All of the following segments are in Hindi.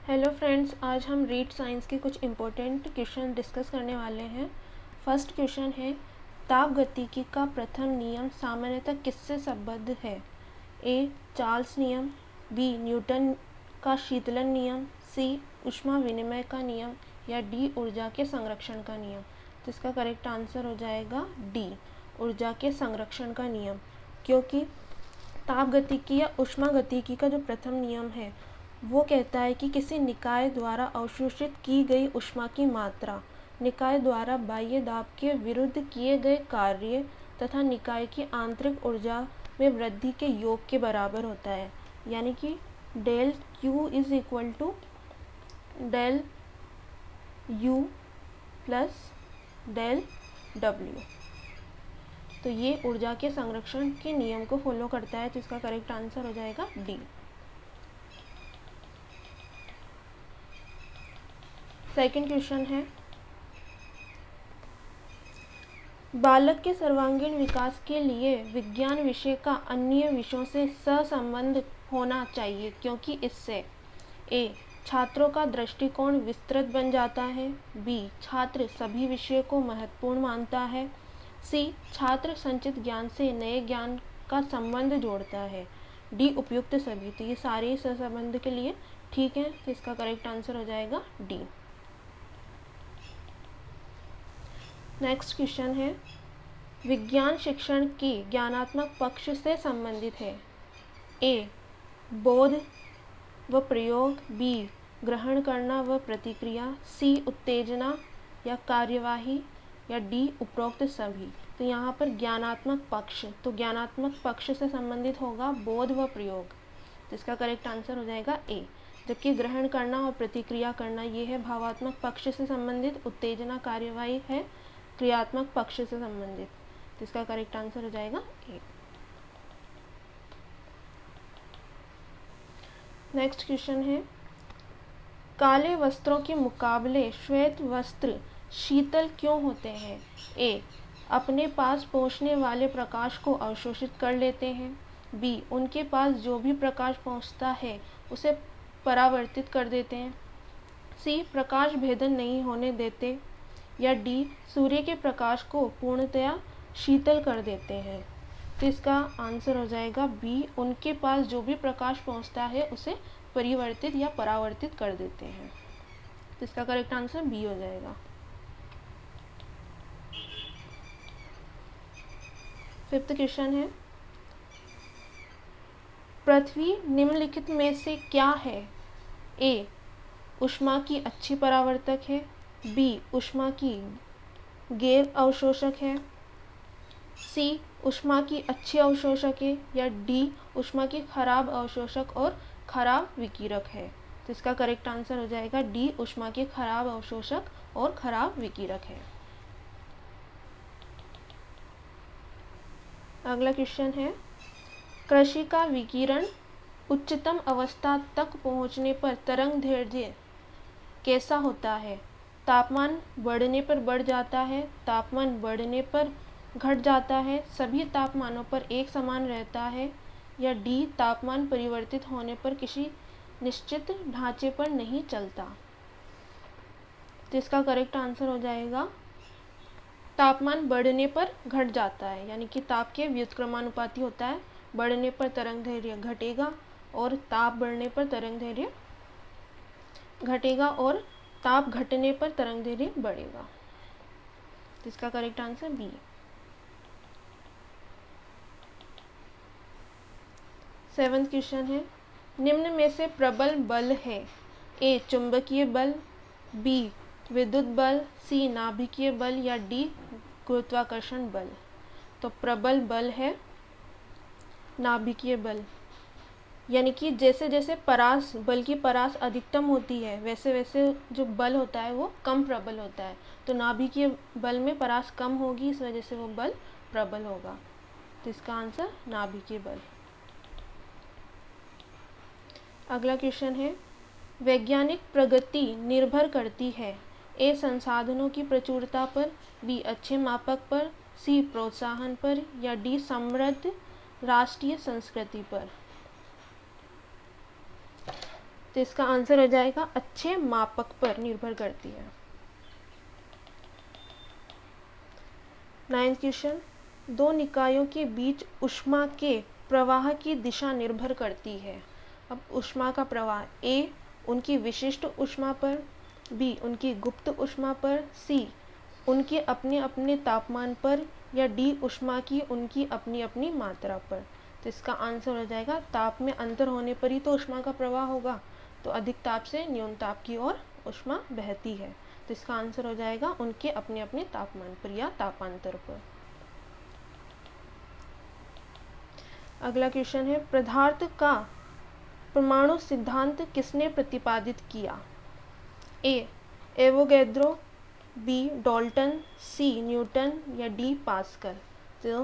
हेलो फ्रेंड्स, आज हम रीड साइंस के कुछ इम्पोर्टेंट क्वेश्चन डिस्कस करने वाले हैं। फर्स्ट क्वेश्चन है, तापगतिकी का प्रथम नियम सामान्यतः किससे संबद्ध है? ए चार्ल्स नियम, बी न्यूटन का शीतलन नियम, सी ऊष्मा विनिमय का नियम या डी ऊर्जा के संरक्षण का नियम। तो इसका करेक्ट आंसर हो जाएगा डी ऊर्जा के संरक्षण का नियम, क्योंकि तापगतिकी या ऊष्मागतिकी का जो प्रथम नियम है वो कहता है कि किसी निकाय द्वारा अवशोषित की गई ऊष्मा की मात्रा निकाय द्वारा बाह्य दाब के विरुद्ध किए गए कार्य तथा निकाय की आंतरिक ऊर्जा में वृद्धि के योग के बराबर होता है। यानी कि del Q is equal to del U plus del W। तो ये ऊर्जा के संरक्षण के नियम को फॉलो करता है, तो इसका करेक्ट आंसर हो जाएगा डी। सेकंड क्वेश्चन है, बालक के सर्वांगीण विकास के लिए विज्ञान विषय का अन्य विषयों से सहसंबंध होना चाहिए, क्योंकि इससे ए छात्रों का दृष्टिकोण विस्तृत बन जाता है, बी छात्र सभी विषयों को महत्वपूर्ण मानता है, सी छात्र संचित ज्ञान से नए ज्ञान का संबंध जोड़ता है, डी उपयुक्त सभी। तो ये सारे सहसंबंध के लिए ठीक है, तो इसका करेक्ट आंसर हो जाएगा डी। नेक्स्ट क्वेश्चन है, विज्ञान शिक्षण की ज्ञानात्मक पक्ष से संबंधित है। ए बोध व प्रयोग, बी ग्रहण करना व प्रतिक्रिया, सी उत्तेजना या कार्यवाही या डी उपरोक्त सभी। तो यहाँ पर ज्ञानात्मक पक्ष, तो ज्ञानात्मक पक्ष से संबंधित होगा बोध व प्रयोग, तो इसका करेक्ट आंसर हो जाएगा ए। जबकि ग्रहण करना और प्रतिक्रिया करना ये है भावात्मक पक्ष से संबंधित, उत्तेजना कार्यवाही है क्रियात्मक पक्ष से संबंधित, तो इसका करेक्ट आंसर हो जाएगा ए। नेक्स्ट क्वेश्चन है, काले वस्त्रों के मुकाबले श्वेत वस्त्र शीतल क्यों होते हैं? ए अपने पास पहुंचने वाले प्रकाश को अवशोषित कर लेते हैं, बी उनके पास जो भी प्रकाश पहुंचता है उसे परावर्तित कर देते हैं, सी प्रकाश भेदन नहीं होने देते, या डी सूर्य के प्रकाश को पूर्णतया शीतल कर देते हैं। तो इसका आंसर हो जाएगा बी उनके पास जो भी प्रकाश पहुंचता है उसे परिवर्तित या परावर्तित कर देते हैं, तो इसका करेक्ट आंसर बी हो जाएगा। फिफ्थ क्वेश्चन है, पृथ्वी निम्नलिखित में से क्या है? ए ऊष्मा की अच्छी परावर्तक है, बी ऊष्मा की गैर अवशोषक है, सी ऊष्मा की अच्छी अवशोषक है, या डी ऊष्मा की खराब अवशोषक और खराब विकिरक है। तो इसका करेक्ट आंसर हो जाएगा डी ऊष्मा की खराब अवशोषक और खराब विकिरक है। अगला क्वेश्चन है, कृषि का विकिरण उच्चतम अवस्था तक पहुंचने पर तरंग दैर्ध्य कैसा होता है? तापमान बढ़ने पर बढ़ जाता है, तापमान बढ़ने पर घट जाता है, सभी तापमानों पर एक समान रहता है, या डी तापमान परिवर्तित होने पर किसी निश्चित ढांचे पर नहीं चलता। तो इसका करेक्ट आंसर हो जाएगा तापमान बढ़ने पर घट जाता है, यानी कि ताप के व्युत्क्रमानुपाती होता है, बढ़ने पर तरंग दैर्ध्य घटेगा और ताप बढ़ने पर तरंग दैर्ध्य घटेगा और ताप घटने पर तरंग दैर्ध्य बढ़ेगा। तो इसका correct answer B. Seventh question है, निम्न में से प्रबल बल है? ए चुंबकीय बल, बी विद्युत बल, सी नाभिकीय बल, या डी गुरुत्वाकर्षण बल। तो प्रबल बल है नाभिकीय बल, यानी कि जैसे जैसे परास बल की परास अधिकतम होती है वैसे वैसे जो बल होता है वो कम प्रबल होता है। तो नाभिकीय बल में परास कम होगी, इस वजह से वो बल प्रबल होगा। तो इसका आंसर नाभिकीय बल। अगला क्वेश्चन है, वैज्ञानिक प्रगति निर्भर करती है? ए संसाधनों की प्रचुरता पर, बी अच्छे मापक पर, सी प्रोत्साहन पर, या डी समृद्ध राष्ट्रीय संस्कृति पर। तो इसका आंसर हो जाएगा अच्छे मापक पर निर्भर करती है। 9th क्वेश्चन, दो निकायों के बीच ऊष्मा के प्रवाह की दिशा निर्भर करती है। अब ऊष्मा का प्रवाह, ए उनकी विशिष्ट ऊष्मा पर, बी उनकी गुप्त ऊष्मा पर, सी उनके अपने अपने तापमान पर, या डी ऊष्मा की उनकी अपनी अपनी मात्रा पर। तो इसका आंसर हो जाएगा ताप में अंतर होने पर ही तो ऊष्मा का प्रवाह होगा, तो अधिक ताप से न्यून ताप की ओर ऊष्मा बहती है। तो इसका आंसर हो जाएगा उनके अपने अपने तापमान पर या तापांतर पर। अगला क्वेश्चन है, पदार्थ का परमाणु सिद्धांत किसने प्रतिपादित किया? ए एवोगैड्रो, बी डाल्टन, सी न्यूटन, या डी पास्कल। तो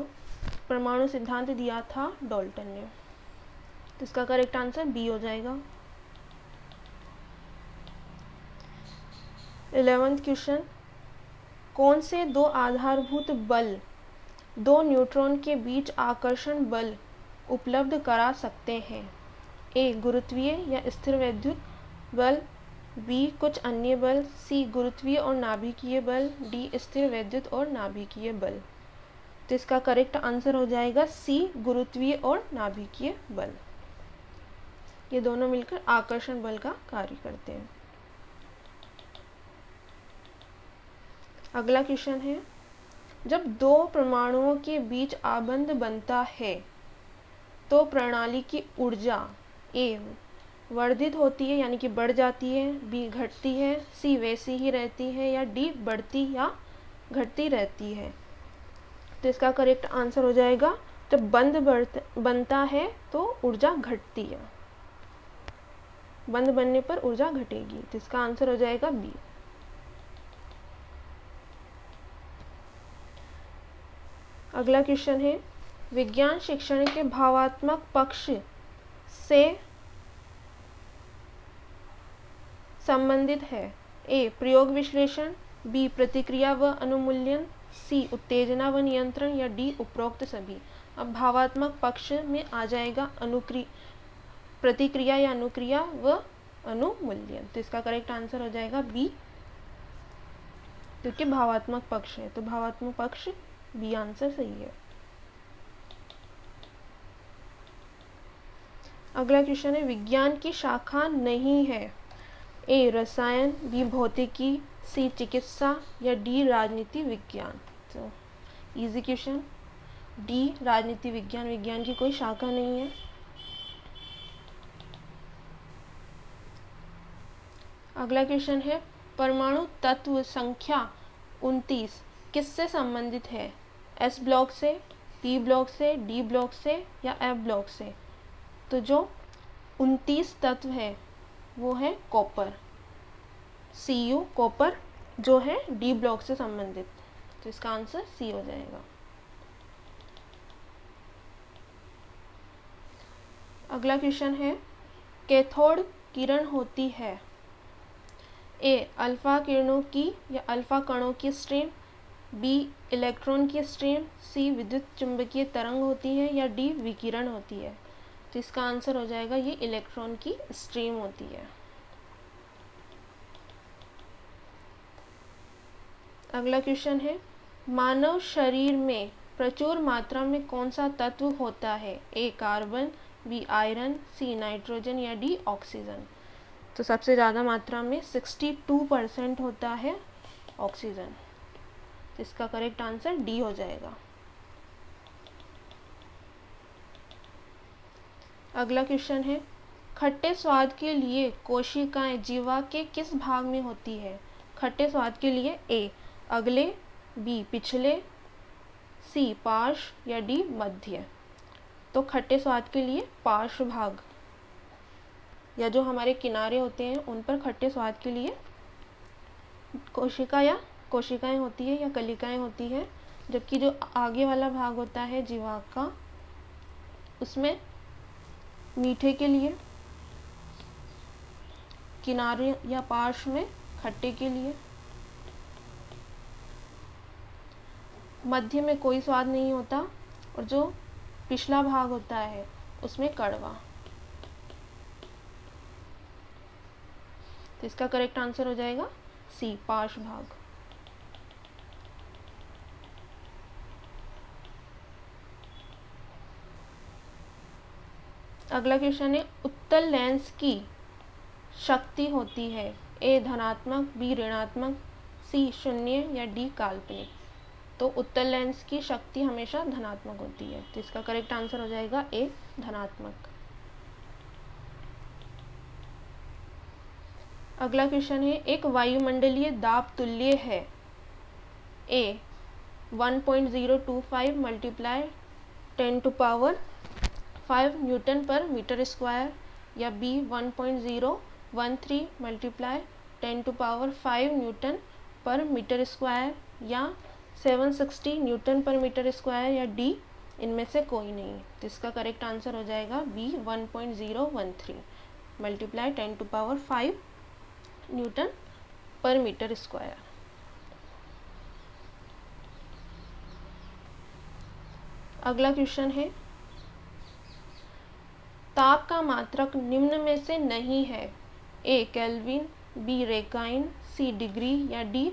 परमाणु सिद्धांत दिया था डाल्टन ने, तो इसका करेक्ट आंसर बी हो जाएगा। 11th क्वेश्चन, कौन से दो आधारभूत बल दो न्यूट्रॉन के बीच आकर्षण बल उपलब्ध करा सकते हैं? ए गुरुत्वीय या स्थिर वैद्युत बल, बी कुछ अन्य बल, सी गुरुत्वीय और नाभिकीय बल, डी स्थिर वैद्युत और नाभिकीय बल। तो इसका करेक्ट आंसर हो जाएगा सी गुरुत्वीय और नाभिकीय बल। ये दोनों मिलकर आकर्षण बल का कार्य करते हैं। अगला क्वेश्चन है, जब दो परमाणुओं के बीच आबंध बनता है तो प्रणाली की ऊर्जा ए वर्धित होती है यानी कि बढ़ जाती है, बी घटती है, सी वैसी ही रहती है, या डी बढ़ती या घटती रहती है। तो इसका करेक्ट आंसर हो जाएगा जब बंध बनता है तो ऊर्जा घटती है, बंध बनने पर ऊर्जा घटेगी। तो इसका आंसर हो जाएगा बी। अगला क्वेश्चन है, विज्ञान शिक्षण के भावात्मक पक्ष से संबंधित है? ए प्रयोग विश्लेषण, बी प्रतिक्रिया व अनुमूल्यन, सी उत्तेजना व नियंत्रण, या डी उपरोक्त सभी। अब भावात्मक पक्ष में आ जाएगा प्रतिक्रिया या अनुक्रिया व अनुमूल्यन। तो इसका करेक्ट आंसर हो जाएगा बी, क्योंकि भावात्मक पक्ष है, तो भावात्मक पक्ष बी आंसर सही है। अगला क्वेश्चन है, विज्ञान की शाखा नहीं है? ए रसायन, बी भौतिकी, सी चिकित्सा, या डी राजनीति विज्ञान। तो इजी क्वेश्चन, डी राजनीति विज्ञान, विज्ञान की कोई शाखा नहीं है। अगला क्वेश्चन है, परमाणु तत्व संख्या 29 किससे संबंधित है? एस ब्लॉक से, पी ब्लॉक से, डी ब्लॉक से, या एफ ब्लॉक से। तो जो 29 तत्व है वो है कॉपर, Cu कॉपर जो है डी ब्लॉक से संबंधित। तो इसका आंसर सी हो जाएगा। अगला क्वेश्चन है, कैथोड किरण होती है? ए अल्फा किरणों की या अल्फा कणों की स्ट्रीम, बी इलेक्ट्रॉन की स्ट्रीम, सी विद्युत चुंबकीय तरंग होती है, या डी विकिरण होती है। तो इसका आंसर हो जाएगा ये इलेक्ट्रॉन की स्ट्रीम होती है। अगला क्वेश्चन है, मानव शरीर में प्रचुर मात्रा में कौन सा तत्व होता है? A carbon, B iron, C nitrogen, या डी ऑक्सीजन। तो सबसे ज़्यादा मात्रा में 62% होता है ऑक्सीजन। तो इसका करेक्ट आंसर डी हो जाएगा। अगला क्वेश्चन है, खट्टे स्वाद के लिए कोशिकाएं जीवा के किस भाग में होती है? खट्टे स्वाद के लिए ए अगले, बी पिछले, सी पार्श्व, या डी मध्य। तो खट्टे स्वाद के लिए पार्श्व भाग या जो हमारे किनारे होते हैं उन पर खट्टे स्वाद के लिए कोशिकाएं होती है या कलिकाएं होती है, जबकि जो आगे वाला भाग होता है जीवा का उसमें मीठे के लिए, किनारे या पार्श्व में खट्टे के लिए, मध्य में कोई स्वाद नहीं होता, और जो पिछला भाग होता है उसमें कड़वा। तो इसका करेक्ट आंसर हो जाएगा सी, पार्श्व भाग। अगला क्वेश्चन है, उत्तल लेंस की शक्ति होती है ए धनात्मक, बी ऋणात्मक, सी शून्य या डी काल्पनिक। तो उत्तल लेंस की शक्ति हमेशा धनात्मक होती है, तो इसका करेक्ट आंसर हो जाएगा ए, धनात्मक। अगला क्वेश्चन है, एक वायुमंडलीय दाब तुल्य है ए 1.025 मल्टीप्लाई 10⁵ न्यूटन पर मीटर स्क्वायर, या बी 1.013 मल्टीप्लाई 10⁵ न्यूटन पर मीटर स्क्वायर, या 760 न्यूटन पर मीटर स्क्वायर, या डी इनमें से कोई नहीं। तो इसका करेक्ट आंसर हो जाएगा बी 1.013 मल्टीप्लाई 10⁵ न्यूटन पर मीटर स्क्वायर। अगला क्वेश्चन है, ताप का मात्रक निम्न में से नहीं है ए केल्विन, बी रेकाइन, सी डिग्री, या डी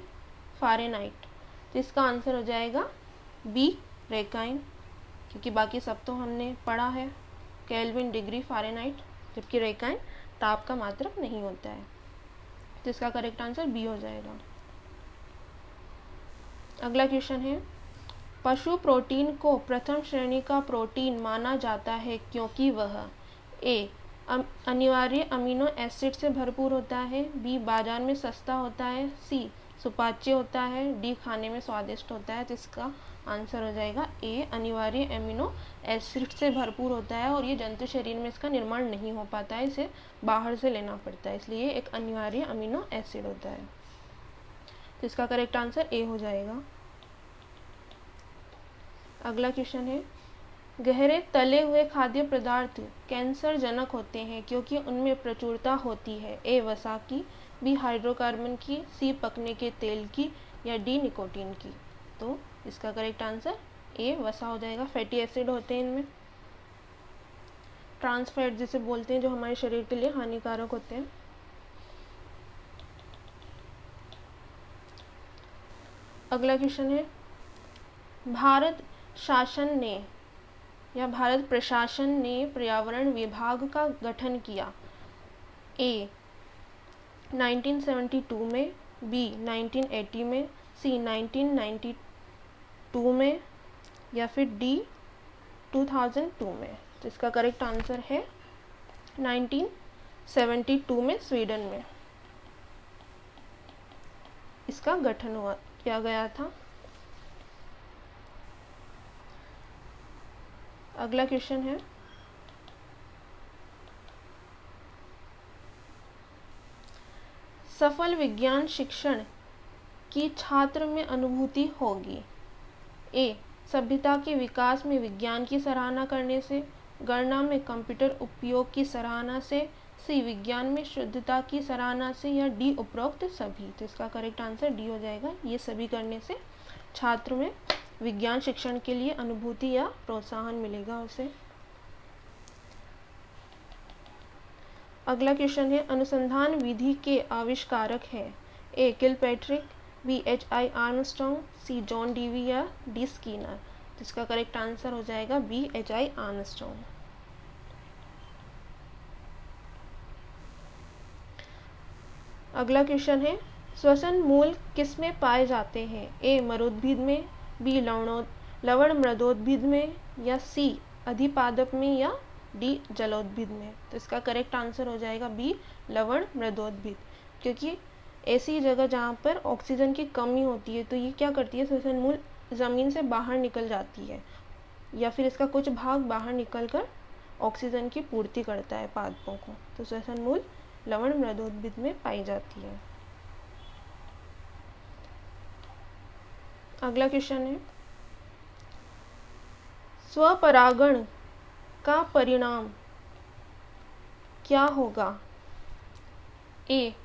फ़ारेनहाइट। तो इसका आंसर हो जाएगा बी रेकाइन, क्योंकि बाकी सब तो हमने पढ़ा है, केल्विन, डिग्री, फ़ारेनहाइट, जबकि रेकाइन ताप का मात्रक नहीं होता है। तो इसका करेक्ट आंसर बी हो जाएगा। अगला क्वेश्चन है, पशु प्रोटीन को प्रथम श्रेणी का प्रोटीन माना जाता है क्योंकि वह ए अनिवार्य अमीनो एसिड से भरपूर होता है, बी बाजार में सस्ता होता है, सी सुपाच्य होता है, डी खाने में स्वादिष्ट होता है। तो इसका आंसर हो जाएगा ए, अनिवार्य अमीनो एसिड से भरपूर होता है, और ये जंतु शरीर में इसका निर्माण नहीं हो पाता है, इसे बाहर से लेना पड़ता है, इसलिए एक अनिवार्य अमीनो एसिड होता है। तो इसका करेक्ट आंसर ए हो जाएगा। अगला क्वेश्चन है, गहरे तले हुए खाद्य पदार्थ कैंसर जनक होते हैं क्योंकि उनमें प्रचुरता होती है ए वसा की, बी हाइड्रोकार्बन की, सी पकने के तेल की, या डी निकोटीन की। तो इसका करेक्ट आंसर ए वसा हो जाएगा। फैटी एसिड होते हैं इनमें, ट्रांस फैट जिसे बोलते हैं, जो हमारे शरीर के लिए हानिकारक होते हैं। अगला क्वेश्चन है, भारत शासन ने या भारत प्रशासन ने पर्यावरण विभाग का गठन किया ए 1972 में, बी 1980 में, सी 1992 में, या फिर डी 2002 में। तो इसका करेक्ट आंसर है 1972 में स्वीडन में इसका गठन किया गया था। अगला क्वेश्चन है, सफल विज्ञान शिक्षण की छात्र में अनुभूति होगी ए सभ्यता के विकास में विज्ञान की सराहना करने से, गणना में कंप्यूटर उपयोग की सराहना से, सी विज्ञान में शुद्धता की सराहना से, या डी उपरोक्त सभी। तो इसका करेक्ट आंसर डी हो जाएगा, ये सभी करने से छात्र में विज्ञान शिक्षण के लिए अनुभूति या प्रोत्साहन मिलेगा उसे। अगला क्वेश्चन है, अनुसंधान विधि के आविष्कारक हैं ए किलपैट्रिक, बी H.I. आर्मस्ट्रॉन्ग, सी जॉन डीवी, या डी स्कीनर। तो इसका करेक्ट आंसर हो जाएगा बी H.I. आर्मस्ट्रॉन्ग। अगला क्वेश्चन है, श्वसन मूल किस में पाए जाते हैं ए मरुद्भिद में, बी लवण मृदोद्भिद में, या सी अधिपादप में, या डी जलोद्भिद में। तो इसका करेक्ट आंसर हो जाएगा बी लवण मृदोद्भिद, क्योंकि ऐसी जगह जहाँ पर ऑक्सीजन की कमी होती है तो ये क्या करती है, श्वसन मूल ज़मीन से बाहर निकल जाती है, या फिर इसका कुछ भाग बाहर निकलकर ऑक्सीजन की पूर्ति करता है पादपों को। तो श्वसन मूल लवण मृदोद्भिद में पाई जाती है। अगला क्वेश्चन है, स्वपरागण का परिणाम क्या होगा ए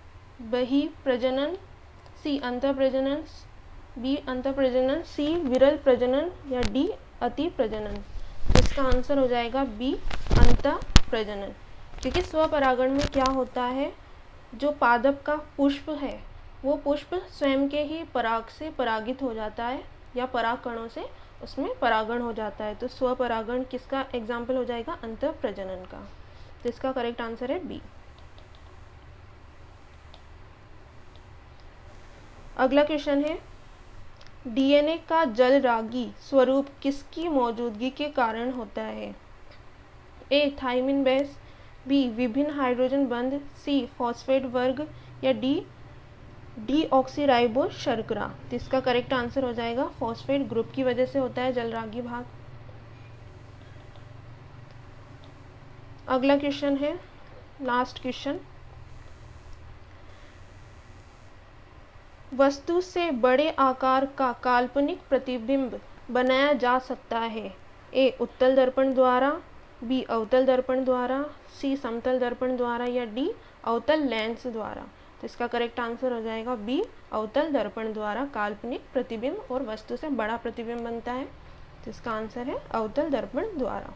बहिप्रजनन, सी अंतःप्रजनन, बी अंतःप्रजनन, सी विरल प्रजनन, या डी अति प्रजनन। इसका आंसर हो जाएगा बी अंतःप्रजनन, क्योंकि स्वपरागण में क्या होता है, जो पादप का पुष्प है वो पुष्प स्वयं के ही पराग से परागित हो जाता है या पराग कणों से उसमें परागण हो जाता है। तो स्वपरागण किसका एग्जाम्पल हो जाएगा? अंतःप्रजनन का। तो इसका करेक्ट आंसर है बी। अगला क्वेश्चन है, डीएनए का जलरागी स्वरूप किसकी मौजूदगी के कारण होता है? ए थाइमिन बेस, बी विभिन्न हाइड्रोजन बंध, सी फॉस्फेट वर्ग, या डी डीऑक्सीराइबो शर्करा। तो इसका करेक्ट आंसर हो जाएगा फॉस्फेट ग्रुप की वजह से होता है जलरागी भाग। अगला क्वेश्चन है, लास्ट क्वेश्चन, वस्तु से बड़े आकार का काल्पनिक प्रतिबिंब बनाया जा सकता है। ए उत्तल दर्पण द्वारा, बी अवतल दर्पण द्वारा, सी समतल दर्पण द्वारा, या डी अवतल लेंस द्वारा। तो इसका करेक्ट आंसर हो जाएगा बी अवतल दर्पण द्वारा काल्पनिक प्रतिबिंब और वस्तु से बड़ा प्रतिबिंब बनता है। तो इसका आंसर है अवतल दर्पण द्वारा।